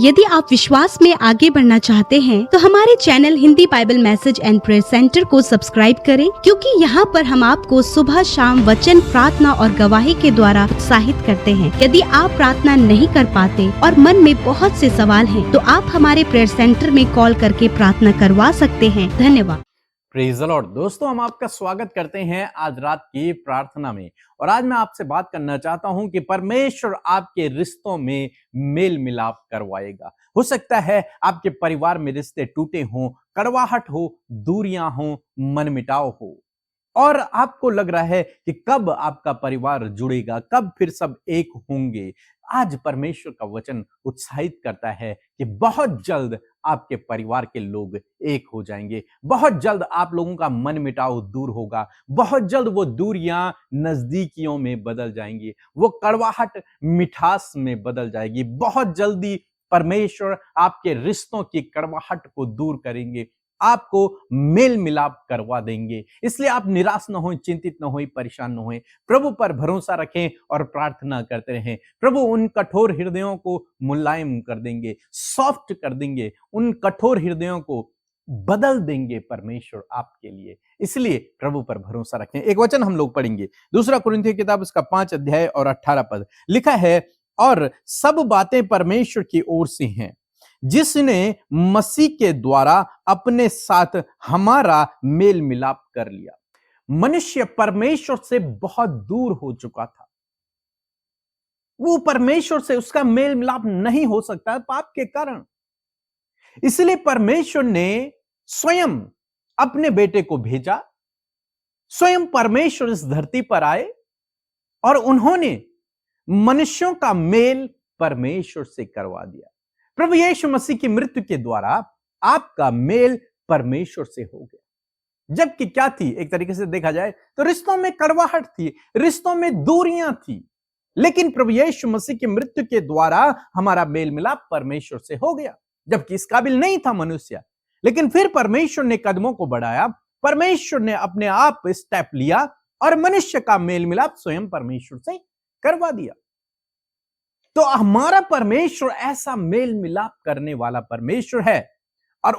यदि आप विश्वास में आगे बढ़ना चाहते हैं तो हमारे channel Hindi Bible message and prayer centre को सब्सक्राइब करें, क्योंकि यहाँ पर हम आपको सुबह शाम वचन, प्रार्थना और गवाही के द्वारा उत्साहित करते हैं। यदि आप प्रार्थना नहीं कर पाते और मन में बहुत से सवाल हैं, तो आप हमारे प्रेयर सेंटर में कॉल करके प्रार्थना करवा सकते हैं। धन्यवाद। Praise the Lord. दोस्तों, हम आपका स्वागत करते हैं आज रात की प्रार्थना में। और आज मैं आपसे बात करना चाहता हूं कि परमेश्वर आपके रिश्तों में मेल मिलाप करवाएगा। हो सकता है आपके परिवार में रिश्ते टूटे हों, कड़वाहट हो, दूरियां हो, मनमुटाव हो, और आपको लग रहा है कि कब आपका परिवार जुड़ेगा, कब फिर सब एक होंगे। आज परमेश्वर का वचन उत्साहित करता है कि बहुत जल्द आपके परिवार के लोग एक हो जाएंगे, बहुत जल्द आप लोगों का मनमुटाव दूर होगा, बहुत जल्द वो दूरियां नजदीकियों में बदल जाएंगी, वो कड़वाहट मिठास में बदल जाएगी। बहुत जल्दी परमेश्वर आपके रिश्तों की कड़वाहट को दूर करेंगे, आपको मेल मिलाप करवा देंगे। इसलिए आप निराश न हों, चिंतित न हों, परेशान न हों। प्रभु पर भरोसा रखें और प्रार्थना करते रहें। प्रभु उन कठोर हृदयों को मुलायम कर देंगे, सॉफ्ट कर देंगे, उन कठोर हृदयों को बदल देंगे परमेश्वर आपके लिए। इसलिए प्रभु पर भरोसा रखें। एक वचन हम लोग पढ़ेंगे, 2 कुरिन्थियों की किताब उसका 5 अध्याय और 18 पद। लिखा है, और सब बातें परमेश्वर की ओर से हैं, जिसने मसीह के द्वारा अपने साथ हमारा मेल मिलाप कर लिया। मनुष्य परमेश्वर से बहुत दूर हो चुका था, वो परमेश्वर से उसका मेल मिलाप नहीं हो सकता पाप के कारण। इसलिए परमेश्वर ने स्वयं अपने बेटे को भेजा, स्वयं परमेश्वर इस धरती पर आए और उन्होंने मनुष्यों का मेल परमेश्वर से करवा दिया। प्रभु यीशु मसीह की मृत्यु के द्वारा आपका मेल परमेश्वर से हो गया। जबकि क्या थी, एक तरीके से देखा जाए तो रिश्तों में कड़वाहट थी, रिश्तों में दूरियां थी, लेकिन प्रभु यीशु मसीह की मृत्यु के द्वारा हमारा मेल मिलाप परमेश्वर से हो गया। जबकि इस काबिल नहीं था मनुष्य, लेकिन फिर परमेश्वर ने कदमों को बढ़ाया, परमेश्वर ने अपने आप स्टेप लिया और मनुष्य का मेल मिलाप स्वयं परमेश्वर से करवा दिया। तो हमारा परमेश्वर ऐसा मेल मिलाप करने वाला परमेश्वर है, और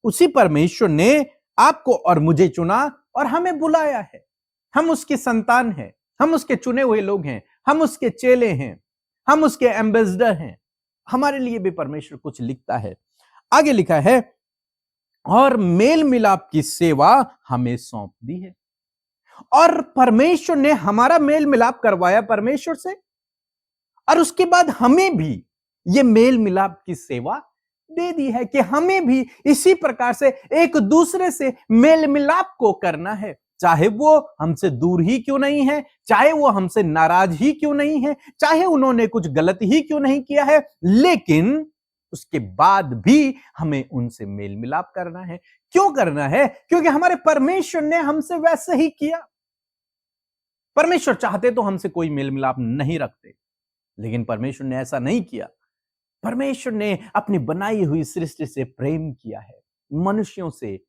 उसी परमेश्वर ने आपको और मुझे चुना और हमें बुलाया है। हम उसकी संतान हैं, हम उसके चुने हुए लोग हैं, हम उसके चेले हैं, हम उसके एम्बेसडर हैं। हमारे लिए भी परमेश्वर कुछ लिखता है। आगे लिखा है, और मेल मिलाप की सेवा हमें सौंप दी है। और परमेश्वर ने हमारा मेल मिलाप करवाया परमेश्वर से, और उसके बाद हमें भी ये मेल मिलाप की सेवा दे दी है कि हमें भी इसी प्रकार से एक दूसरे से मेल मिलाप को करना है। चाहे वो हमसे दूर ही क्यों नहीं है, चाहे वो हमसे नाराज ही क्यों नहीं है, चाहे उन्होंने कुछ गलत ही क्यों नहीं किया है, लेकिन उसके बाद भी हमें उनसे मेल मिलाप करना है। क्यों करना है? क्योंकि हमारे परमेश्वर ने हमसे वैसे ही किया। परमेश्वर चाहते तो हमसे कोई मेल मिलाप नहीं रखते, लेकिन परमेश्वर ने ऐसा नहीं किया। परमेश्वर ने अपनी बनाई हुई सृष्टि से प्रेम किया है, मनुष्यों से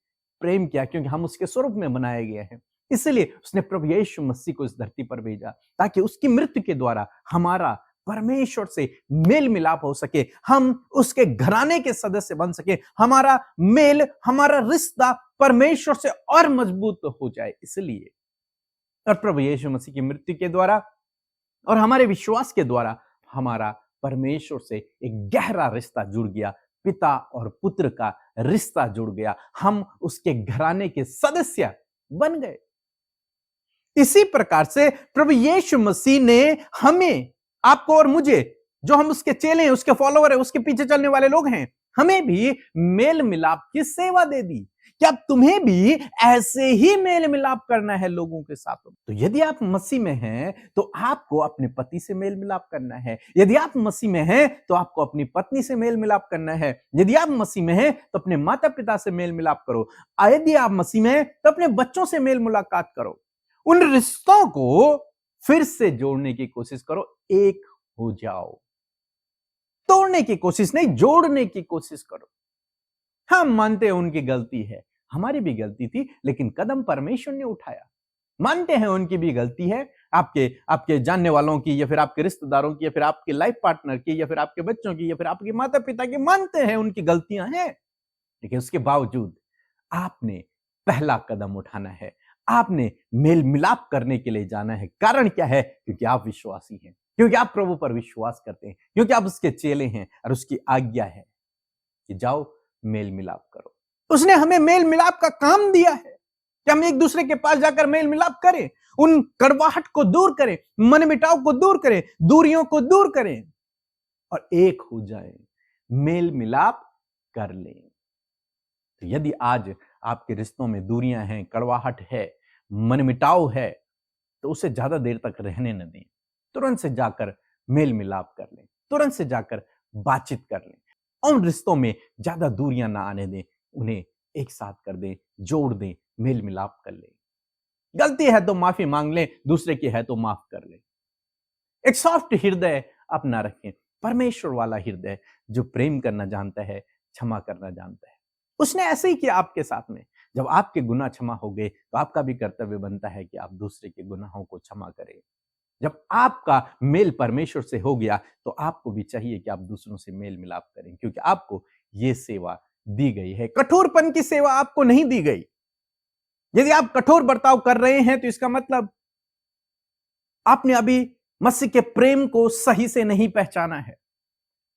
प्रेम किया, क्योंकि हम उसके स्वरूप में बनाए गए हैं। इसलिए उसने प्रभु यीशु मसीह को इस धरती पर भेजा, ताकि उसकी मृत्यु के द्वारा हमारा परमेश्वर से मेल मिलाप हो सके, हम उसके घराने के सदस्य बन सके, हमारा मेल, हमारा रिश्ता परमेश्वर से और मजबूत हो जाए। इसलिए और प्रभु यीशु मसीह की मृत्यु के द्वारा और हमारे विश्वास के द्वारा हमारा परमेश्वर से एक गहरा रिश्ता जुड़ गया, पिता और पुत्र का रिश्ता जुड़ गया, हम उसके घराने के सदस्य बन गए। इसी प्रकार से प्रभु यीशु मसीह ने हमें, आपको और मुझे, जो हम उसके चेले हैं, उसके फॉलोवर हैं, उसके पीछे चलने वाले लोग हैं, हमें भी मेल मिलाप की सेवा दे दी। क्या तुम्हें भी ऐसे ही मेल मिलाप करना है लोगों के साथ? तो यदि आप मसीह में हैं तो आपको अपने पति से मेल मिलाप करना है। यदि आप मसीह में हैं तो आपको अपनी पत्नी से मेल मिलाप करना है। यदि आप मसीह में हैं तो अपने माता पिता से मेल मिलाप करो। यदि आप मसीह में हैं तो अपने बच्चों से मेल मुलाकात करो। उन रिश्तों को फिर से जोड़ने की कोशिश करो, एक हो जाओ। तोड़ने की कोशिश नहीं, जोड़ने की कोशिश करो। हम मानते हैं उनकी गलती है, हमारी भी गलती थी, लेकिन कदम परमेश्वर ने उठाया। मानते हैं उनकी भी गलती है, आपके आपके जानने वालों की, या फिर आपके रिश्तेदारों की, या फिर आपके लाइफ पार्टनर की, या फिर आपके बच्चों की, या फिर आपके माता पिता की, मानते हैं उनकी गलतियां हैं, लेकिन उसके बावजूद आपने पहला कदम उठाना है। आपने मेल मिलाप करने के लिए जाना है। कारण क्या है? क्योंकि आप विश्वासी हैं, क्योंकि आप प्रभु पर विश्वास करते हैं, क्योंकि आप उसके चेले हैं और उसकी आज्ञा है कि जाओ मेल मिलाप करो। उसने हमें मेल मिलाप का काम दिया है कि हम एक दूसरे के पास जाकर मेल मिलाप करें, उन कड़वाहट को दूर करें, मन मिटाव को दूर करें, दूरियों को दूर करें और एक हो जाए, मेल मिलाप कर लें। तो यदि आज आपके रिश्तों में दूरियां हैं, कड़वाहट है, मनमिटाव है, तो उसे ज्यादा देर तक रहने न दें। तुरंत से जाकर मेल मिलाप कर लें, तुरंत से जाकर बातचीत कर लें। उन रिश्तों में ज्यादा दूरियां ना आने दें, उन्हें एक साथ कर दें, जोड़ दें, मेल मिलाप कर लें। गलती है तो माफी मांग लें, दूसरे की है तो माफ कर लें। एक सॉफ्ट हृदय अपना रखें, परमेश्वर वाला हृदय जो प्रेम करना जानता है, क्षमा करना जानता है। उसने ऐसे ही किया आपके साथ में। जब आपके गुनाह क्षमा हो गए तो आपका भी कर्तव्य बनता है कि आप दूसरे के गुनाहों को क्षमा करें। जब आपका मेल परमेश्वर से हो गया तो आपको भी चाहिए कि आप दूसरों से मेल मिलाप करें, क्योंकि आपको ये सेवा दी गई है। कठोरपन की सेवा आपको नहीं दी गई। यदि आप कठोर बर्ताव कर रहे हैं तो इसका मतलब आपने अभी मसीह के प्रेम को सही से नहीं पहचाना है।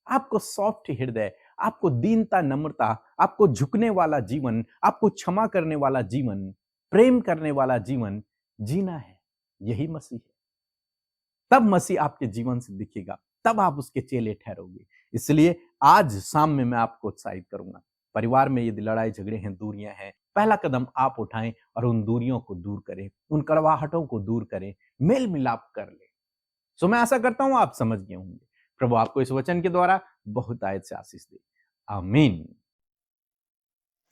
आपको सॉफ्ट हृदय, आपको दीनता, नम्रता, आपको झुकने वाला जीवन, आपको क्षमा करने वाला जीवन, प्रेम करने वाला जीवन जीना है। यही मसीह है। तब मसीह आपके जीवन से दिखेगा, तब आप उसके चेले ठहरोगे। इसलिए आज शाम में मैं आपको उत्साहित करूंगा। परिवार में यदि लड़ाई झगड़े हैं, दूरियां हैं, पहला कदम आप उठाएं और उन दूरियों को दूर करें, उन कड़वाहटों को दूर करें, मेल मिलाप कर लें। सो मैं आशा करता हूं आप समझ गए होंगे। प्रभु आपको इस वचन के द्वारा बहुत आयत से आशीष दे। आमीन।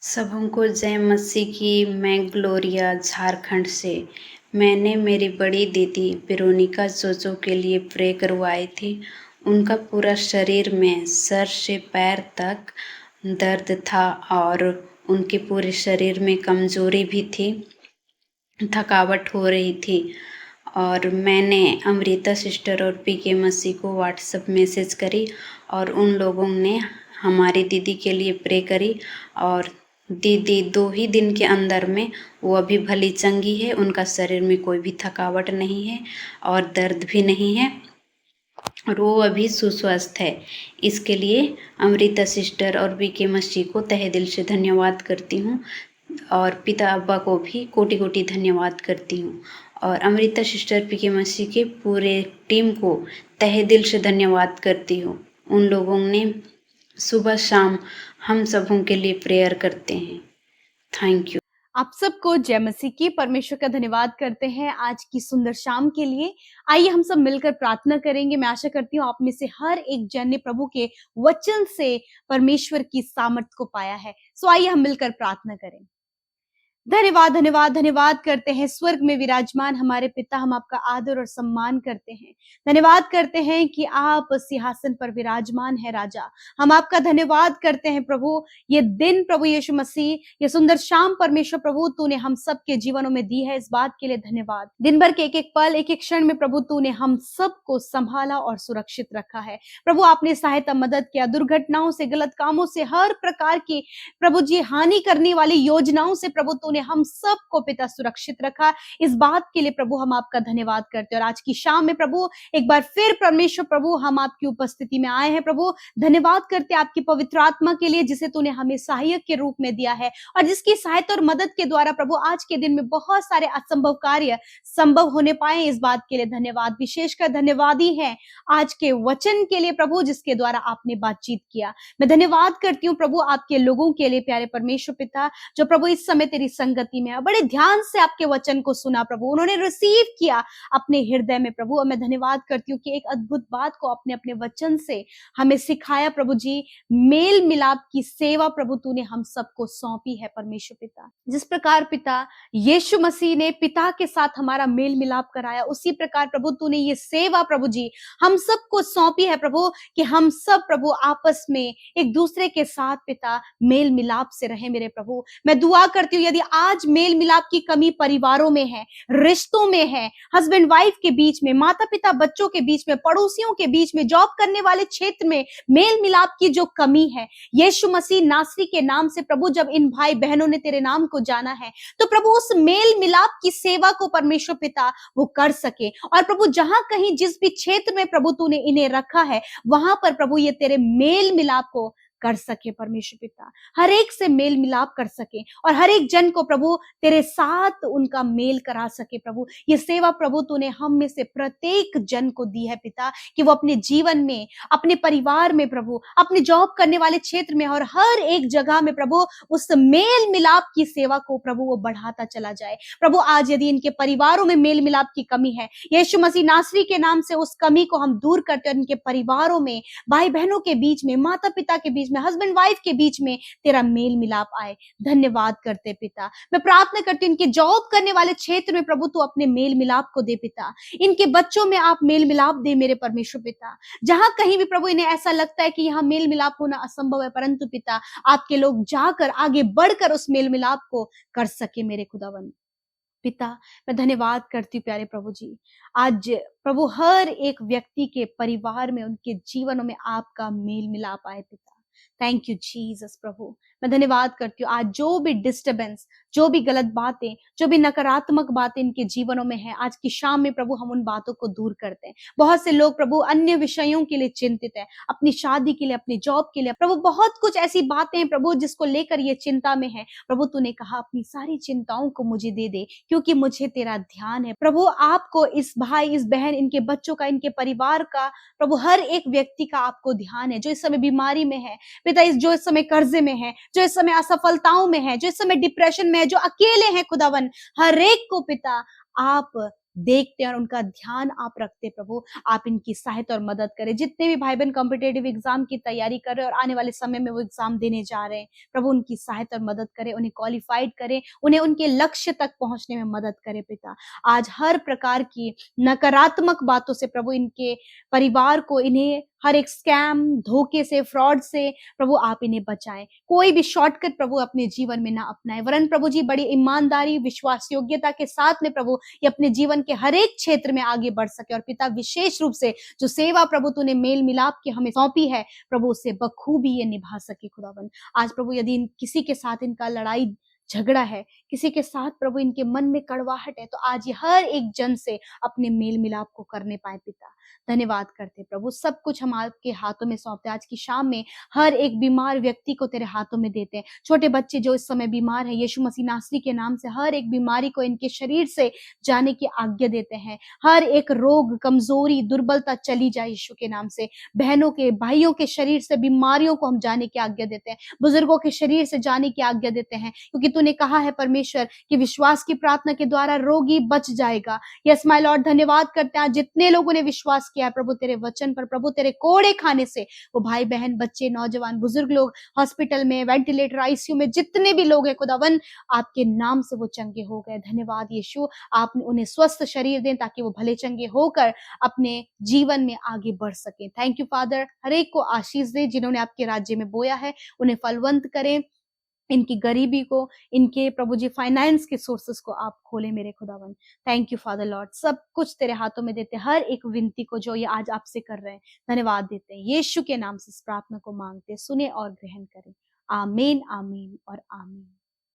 सबों को जय मसीह की। मैं ग्लोरिया झारखंड से। मैंने मेरी बड़ी दीदी वेरोनिका जोजो के लिए प्रे करवाई थी। उनका पूरा शरीर में सर से पैर तक दर्द था और उनके पूरे शरीर में कमजोरी भी थी, थकावट हो रही थी। और मैंने अमृता सिस्टर और पीके मसीह को व्हाट्सएप मैसेज करी और उन लोगों ने हमारी दीदी के लिए प्रे करी और दीदी 2 ही दिन के अंदर में वो अभी भली चंगी है। उनका शरीर में कोई भी थकावट नहीं है और दर्द भी नहीं है और वो अभी सुस्वस्थ है। इसके लिए अमृता सिस्टर और पीके मसीह को तहे दिल से धन्यवाद करती हूँ और पिता अब्बा को भी कोटि कोटि धन्यवाद करती हूँ और अमृता सिस्टर पीके मसीह के पूरे टीम को तहे दिल से धन्यवाद करती हूँ। उन लोगों ने सुबह शाम हम सबों के लिए प्रेयर करते हैं। Thank you. आप सबको जय मसीह की। परमेश्वर का धन्यवाद करते हैं आज की सुंदर शाम के लिए। आइए हम सब मिलकर प्रार्थना करेंगे। मैं आशा करती हूँ आप में से हर एक जन ने प्रभु के वचन से परमेश्वर की सामर्थ को पाया है। सो आइए हम मिलकर प्रार्थना करें। धन्यवाद धन्यवाद धन्यवाद करते हैं स्वर्ग में विराजमान हमारे पिता, हम आपका आदर और सम्मान करते हैं। धन्यवाद करते हैं कि आप सिंहासन पर विराजमान है राजा। हम आपका धन्यवाद करते हैं प्रभु, ये दिन प्रभु यीशु मसीह, ये सुंदर शाम परमेश्वर प्रभु तूने हम सबके जीवनों में दी है। इस बात के लिए धन्यवाद। दिन भर के एक एक पल, एक एक क्षण में प्रभु तूने हम सबको संभाला और सुरक्षित रखा है। प्रभु आपने सहायता, मदद किया, दुर्घटनाओं से, गलत कामों से, हर प्रकार की प्रभु जी हानि करने वाली योजनाओं से प्रभु तूने हम सबको पिता सुरक्षित रखा। इस बात के लिए प्रभु हम आपका धन्यवाद करते हैं। और आज की शाम में प्रभु एक बार फिर परमेश्वर प्रभु हम आपकी उपस्थिति में आए हैं। प्रभु धन्यवाद करते हैं आपकी पवित्र आत्मा के लिए जिसे तूने हमें सहायक के रूप में दिया है और जिसकी सहायता और मदद के द्वारा प्रभु आज के दिन में बहुत सारे असंभव कार्य संभव होने पाए। इस बात के लिए धन्यवाद। विशेषकर धन्यवादी है आज के वचन के लिए प्रभु जिसके द्वारा आपने बातचीत किया। मैं धन्यवाद करती हूँ प्रभु आपके लोगों के लिए, प्यारे परमेश्वर पिता, जो प्रभु इस समय तेरी संगति में बड़े ध्यान से आपके वचन को सुना प्रभु, उन्होंने रिसीव किया अपने हृदय में प्रभु। और मैं धन्यवाद करती हूँ कि एक अद्भुत बात को अपने अपने वचन से हमें सिखाया प्रभु जी। मेल मिलाप की सेवा प्रभु तूने हम सबको सौंपी है परमेश्वर पिता। जिस प्रकार पिता यीशु मसीह ने पिता के साथ हमारा मेल मिलाप कराया, उसी प्रकार प्रभु तूने ये सेवा प्रभु जी हम सबको सौंपी है प्रभु कि हम सब प्रभु आपस में एक दूसरे के साथ पिता मेल मिलाप से रहे। मेरे प्रभु मैं दुआ करती हूँ यदि आज मेल मिलाप की कमी परिवारों में है, रिश्तों में है, हस्बैंड वाइफ के बीच में, माता पिता बच्चों के बीच में, पड़ोसियों के बीच में, जॉब करने वाले क्षेत्र में मेल मिलाप की जो कमी है, यीशु मसीह नासरी के नाम से प्रभु जब इन भाई बहनों ने तेरे नाम को जाना है, तो प्रभु उस मेल मिलाप की सेवा को परमेश्वर पिता वो कर सके। और प्रभु जहां कहीं जिस भी क्षेत्र में प्रभु तूने इन्हें रखा है, वहां पर प्रभु ये तेरे मेल मिलाप को कर सके परमेश्वर पिता, हर एक से मेल मिलाप कर सके और हर एक जन को प्रभु तेरे साथ उनका मेल करा सके। प्रभु ये सेवा प्रभु तूने हम में से प्रत्येक जन को दी है पिता, कि वो अपने जीवन में, अपने परिवार में प्रभु, अपने जॉब करने वाले क्षेत्र में और हर एक जगह में प्रभु उस मेल मिलाप की सेवा को प्रभु वो बढ़ाता चला जाए। प्रभु आज यदि इनके परिवारों में मेल मिलाप की कमी है, यीशु मसीह नासरी के नाम से उस कमी को हम दूर करते हैं। इनके परिवारों में, भाई बहनों के बीच में, माता पिता के बीच में, हस्बैंड वाइफ के बीच में तेरा मेल मिलाप आए। धन्यवाद करते पिता। मैं प्रार्थना करती हूँ इनके जॉब करने वाले क्षेत्र में प्रभु तू अपने मेल मिलाप को दे पिता, इनके बच्चों में आप मेल मिलाप दे मेरे परमेश्वर पिता। जहां कहीं भी प्रभु इन्हें ऐसा लगता है कि यहाँ मेल मिलाप होना असंभव है, परंतु पिता आपके लोग जाकर आगे बढ़कर उस मेल मिलाप को कर सके मेरे खुदावन पिता। मैं धन्यवाद करती हूँ प्यारे प्रभु जी, आज प्रभु हर एक व्यक्ति के परिवार में, उनके जीवनों में आपका मेल मिलाप आए पिता। थैंक यू जीसस प्रभु। मैं धन्यवाद करती हूँ आज जो भी डिस्टर्बेंस, जो भी गलत बातें, जो भी नकारात्मक बातें इनके जीवनों में है, आज की शाम में प्रभु हम उन बातों को दूर करते हैं। बहुत से लोग प्रभु अन्य विषयों के लिए चिंतित है, अपनी शादी के लिए, अपनी जॉब के लिए, प्रभु बहुत कुछ ऐसी बातें हैं प्रभु जिसको लेकर ये चिंता में है। प्रभु तूने कहा अपनी सारी चिंताओं को मुझे दे दे, क्योंकि मुझे तेरा ध्यान है। प्रभु आपको इस भाई, इस बहन, इनके बच्चों का, इनके परिवार का, प्रभु हर एक व्यक्ति का आपको ध्यान है, जो इस समय बीमारी में है पिता, जो इस समय कर्जे में है, जो इस समय असफलताओं में है, जो इस समय डिप्रेशन में है, जो अकेले हैं खुदावन, हर एक को पिता आप देखते हैं और उनका ध्यान आप रखते। प्रभु आप इनकी सहायता और मदद करें। जितने भी भाई बहन कॉम्पिटेटिव एग्जाम की तैयारी कर रहे हैं और आने वाले समय में वो एग्जाम देने जा रहे हैं, प्रभु उनकी सहायता और मदद करें, उन्हें क्वालिफाइड करें, उन्हें उनके लक्ष्य तक पहुंचने में मदद करें पिता। आज हर प्रकार की नकारात्मक बातों से प्रभु इनके परिवार को, इन्हें हर एक स्कैम, धोखे से, फ्रॉड से प्रभु आप इन्हें बचाएं। कोई भी शॉर्टकट प्रभु अपने जीवन में ना अपनाए, वरन प्रभु जी बड़ी ईमानदारी, विश्वास योग्यता के साथ में प्रभु ये अपने जीवन के हर एक क्षेत्र में आगे बढ़ सके। और पिता विशेष रूप से जो सेवा प्रभु तूने मेल मिलाप की हमें सौंपी है, प्रभु उससे बखूबी ये निभा सके खुदावन। आज प्रभु यदि किसी के साथ इनका लड़ाई झगड़ा है, किसी के साथ प्रभु इनके मन में कड़वाहट है, तो आज ये हर एक जन से अपने मेल मिलाप को करने पाए पिता। धन्यवाद करते प्रभु, सब कुछ हम आपके हाथों में सौंपते। आज की शाम में हर एक बीमार व्यक्ति को तेरे हाथों में देते हैं। छोटे बच्चे जो इस समय बीमार है, यीशु मसीह नासरी के नाम से हर एक बीमारी को इनके शरीर से जाने की आज्ञा देते हैं। हर एक रोग, कमजोरी, दुर्बलता चली जाए यीशु के नाम से। बहनों के, भाइयों के शरीर से बीमारियों को हम जाने की आज्ञा देते हैं, बुजुर्गों के शरीर से जाने की आज्ञा देते हैं, क्योंकि तूने कहा है परमेश्वर कि विश्वास की प्रार्थना के द्वारा रोगी बच जाएगा। यस माय लॉर्ड, धन्यवाद करते हैं जितने लोगों ने विश्वास किया प्रभु तेरे वचन पर, प्रभु तेरे कोड़े खाने से वो भाई बहन, बच्चे, नौजवान, बुजुर्ग लोग हॉस्पिटल में, वेंटिलेटर, आईसीयू में जितने भी लोग हैं खुदावन, आपके नाम से वो चंगे हो गए। धन्यवाद यीशु, आप उन्हें स्वस्थ शरीर दें ताकि वो भले चंगे होकर अपने जीवन में आगे बढ़ सके। थैंक यू फादर, हर एक को आशीष दे जिन्होंने आपके राज्य में बोया है, उन्हें फलवंत करें। इनकी गरीबी को, इनके प्रभु जी फाइनेंस के सोर्सेस को आप खोले मेरे खुदावन। थैंक यू फादर लॉर्ड, सब कुछ तेरे हाथों में देते, हर एक विनती को जो ये आज आपसे कर रहे हैं धन्यवाद देते हैं। यीशु के नाम से इस प्रार्थना को मांगते, सुने और ग्रहण करें। आमीन, आमीन और आमीन।